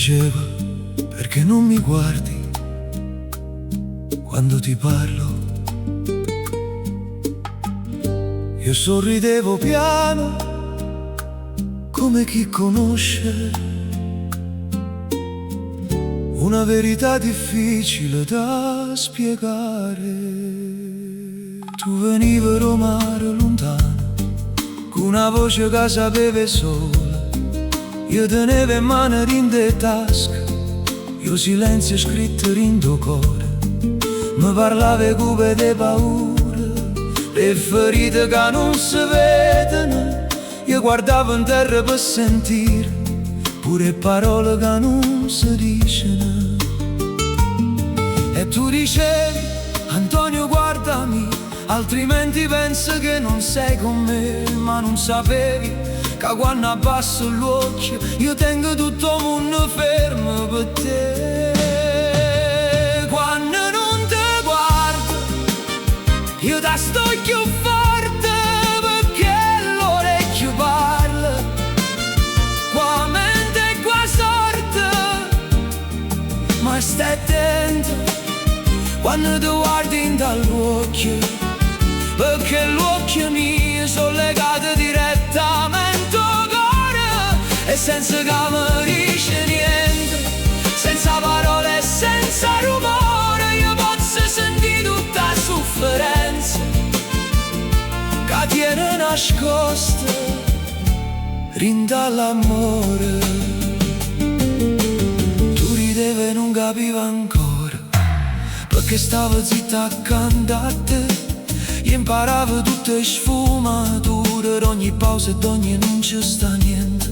diceva: perché non mi guardi quando ti parlo? Io sorridevo piano, come chi conosce una verità difficile da spiegare. Tu venivi a romare lontano, con una voce che sapeva sola. Io tenevo in mano in de tasca, io silenzio scritto in tuo cuore. Mi parlava come di paura, le ferite che non si vedono. Io guardavo in terra per sentire pure parole che non si dicono. E tu dicevi: Antonio guardami, altrimenti penso che non sei con me. Ma non sapevi che quando abbasso l'occhio io tengo tutto il mondo fermo per te. Quando non ti guardo io ti sto più forte, perché l'orecchio parla, qua mente e qua sorte. Ma stai attento quando ti guardi in dall'occhio, perché l'occhio mio sono legato direttamente al cuore. E senza che mi dice niente, senza parole e senza rumore, io posso sentire tutta la sofferenza che tiene nascosta rinda l'amore. Tu ridevi e non capiva ancora, perché stavo zitta accanto a te. Io imparavo tutte le sfumature d'ogni pausa e d'ogni non ci sta niente.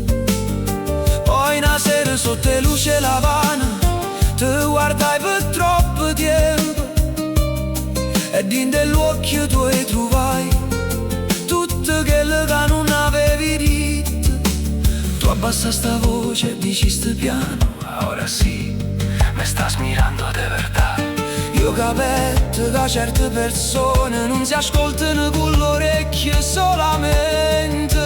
Poi una sera sotto le luce lavana ti guardai per troppo tempo, e dentro dell'occhio tu trovai tutto quello che non avevi detto. Tu abbassa sta voce e dicesti piano: ora sì, mi sta mirando di verità. Io capetto che certe persone non si ascoltano con l'orecchio solamente.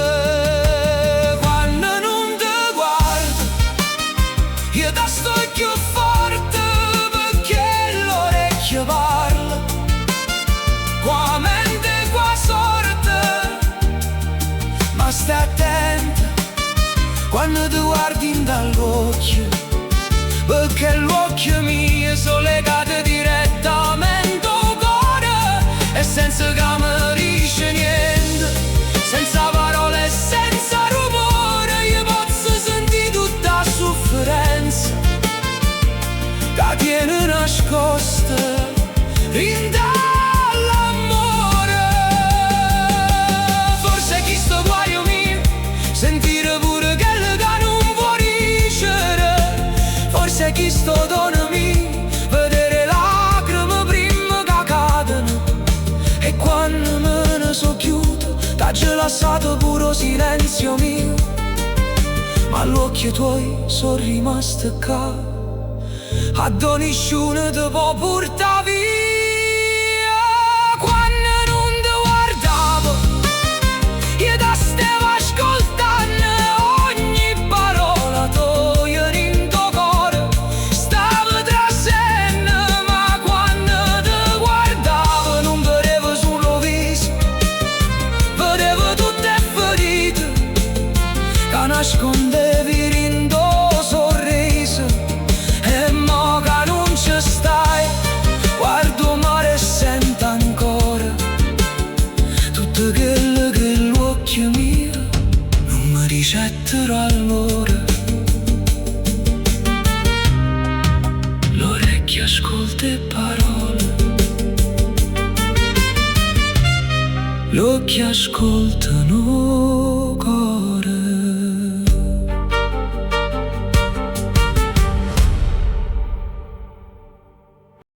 Quando non ti guardo io ti sto più forte, perché l'orecchio parla, qua mente e qua sorte. Ma stai attenta quando ti guardi in dall'occhio, perché l'occhio mio sono legato direttamente al cuore. E senza che mi dice niente, senza parole e senza rumore, io posso sentire tutta la sofferenza che tiene nascosta rinda l'amore. Forse chi sto guaio mio, sentire pure quello che non può dicere. Forse chi sto dono mio, vedere lacrime prima che cadono. E quando me ne so chiuso t'ha già lasciato puro silenzio mio, ma l'occhio tuoi sono rimasto qua, a nessuno ti può portare via. Quando non ti guardavo io ti stavo ascoltando, ogni parola tua in tuo cuore stavo trasendo. Ma quando ti guardavo non vedevo solo viso, vedevo tutte ferite che nascondevi in tuo sorriso. E mo che non ci stai, guardo mare e sento ancora tutto quello che l'occhio mio non mi ricetterà allora. L'orecchio ascolta e parole, l'occhio ascoltano cose.